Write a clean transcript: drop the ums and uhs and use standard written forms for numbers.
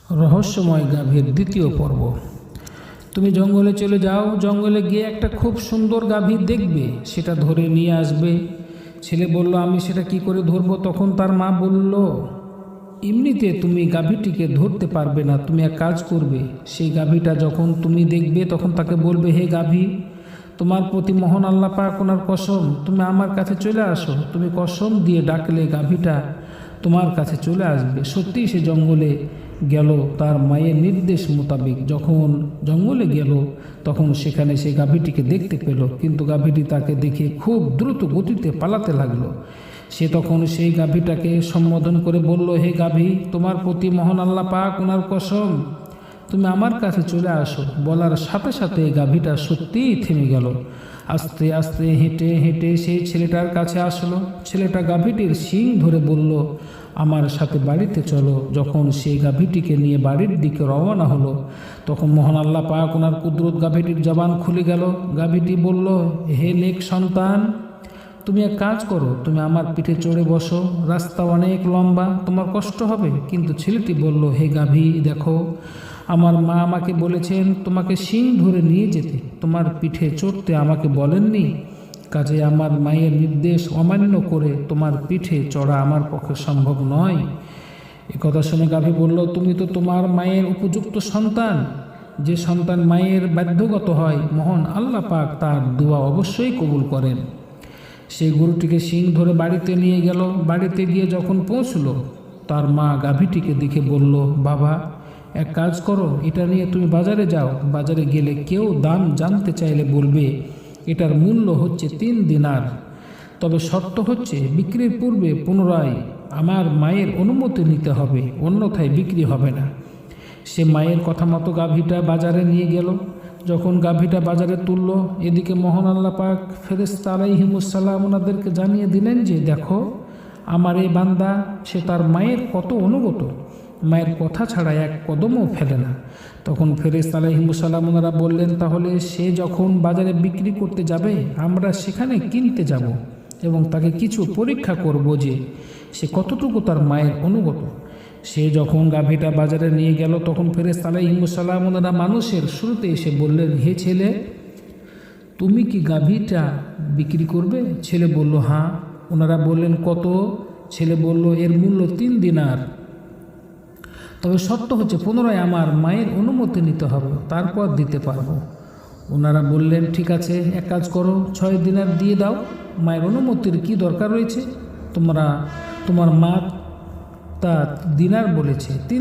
রহস্যময় গাভীর দ্বিতীয় পর্ব। তুমি জঙ্গলে চলে যাও, জঙ্গলে গিয়ে একটা খুব সুন্দর গাভী দেখবে, সেটা ধরে নিয়ে আসবে। ছেলে বলল, আমি সেটা কি করে ধরবো? তখন তার মা বলল, এমনিতে তুমি গাভীটিকে ধরতে পারবে না, তুমি এক কাজ করবে, সেই গাভীটা যখন তুমি দেখবে তখন তাকে বলবে, হে গাভী, তোমার প্রতি মহান আল্লাহ পাক ওনার কসম, তুমি আমার কাছে চলে আসো। তুমি কসম দিয়ে ডাকলে গাভীটা তোমার কাছে চলে আসবে। সত্যিই সে জঙ্গলে গেল, তার মায়ের নির্দেশ মোতাবেক যখন জঙ্গলে গেল তখন সেখানে সে গাভীটিকে দেখতে পেল, কিন্তু গাভীটি তাকে দেখে খুব দ্রুত গতিতে পালাতে লাগলো। সে তখন সেই গাভীটাকে সম্বোধন করে বলল, হে গাভী, তোমার প্রতি মহান আল্লাহ পাক ওনার কসম, তুমি আমার কাছে চলে আসো। বলার সাথে সাথে গাভীটা সত্যিই থেমে গেল। আস্তে আস্তে হেঁটে হেঁটে সেই ছেলেটার কাছে আসলো। ছেলেটা গাভীটির শিং ধরে বলল, আমার সাথে বাড়িতে চলো। যখন সেই গাভীটিকে নিয়ে বাড়ির দিকে রওনা হলো তখন মহান আল্লাহ পাক ওনার কুদরত গাভীটির জবান খুলে গেল। গাভীটি বলল, হে নেক সন্তান, তুমি এক কাজ করো, তুমি আমার পিঠে চড়ে বসো, রাস্তা অনেক লম্বা, তোমার কষ্ট হবে। কিন্তু ছেলেটি বলল, হে গাভী, দেখো, আমার মা আমাকে বলেছেন তোমাকে শিং ধরে নিয়ে যেতে, তোমার পিঠে চড়তে আমাকে বলেননি। কাজে আমার মায়ের নির্দেশ অমান্য করে তোমার পিঠে চড়া আমার পক্ষে সম্ভব নয়। এ কথা শুনে গাভী বলল, তুমি তো তোমার মায়ের উপযুক্ত সন্তান। যে সন্তান মায়ের বাধ্যগত হয়, মহান আল্লাহ পাক তার দোয়া অবশ্যই কবুল করেন। সেই গরুটিকে শিং ধরে বাড়িতে নিয়ে গেল। বাড়িতে গিয়ে যখন পৌঁছলো তার মা গাভীটিকে দেখে বলল, বাবা, এক কাজ করো, এটা নিয়ে তুমি বাজারে যাও। বাজারে গেলে কেউ দাম জানতে চাইলে বলবে এটার মূল্য হচ্ছে 3 দিনার, তবে শর্ত হচ্ছে বিক্রির পূর্বে পুনরায় আমার মায়ের অনুমতি নিতে হবে, অন্যথায় বিক্রি হবে না। সে মায়ের কথা মতো গাভীটা বাজারে নিয়ে গেল। যখন গাভীটা বাজারে তুলল, এদিকে মহান আল্লাহ পাক ফেরেশতা আলাইহিমুসসালাম ওনাদেরকে জানিয়ে দিলেন যে, দেখো, আমার এই বান্দা, সে তার মায়ের কত অনুগত, মায়ের কথা ছাড়া এক কদমও ফেলে না। তখন ফেরেশতা আলাইহিমুসসালাম ওনারা বললেন, তাহলে সে যখন বাজারে বিক্রি করতে যাবে আমরা সেখানে কিনতে যাব এবং তাকে কিছু পরীক্ষা করব যে সে কতটুকু তার মায়ের অনুগত। সে যখন গাভীটা বাজারে নিয়ে গেল তখন ফেরেশতা আলাইহিমুসসালাম ওনারা মানুষের শুরুতে এসে বললেন, হে ছেলে, তুমি কি গাভীটা বিক্রি করবে? ছেলে বলল, হ্যাঁ। ওনারা বললেন, কত? ছেলে বলল, এর মূল্য 3 দিনার, তবে শর্ত হচ্ছে পুনরায় আমার মায়ের অনুমতি নিতে হবে, তারপর দিতে পারবো। ওনারা বললেন, ঠিক আছে, এক কাজ করো, 6 দিনার দিয়ে দাও। মায়ের অনুমতির কি দরকার রয়েছে? তোমার মা তা দিনার বলেছে, 3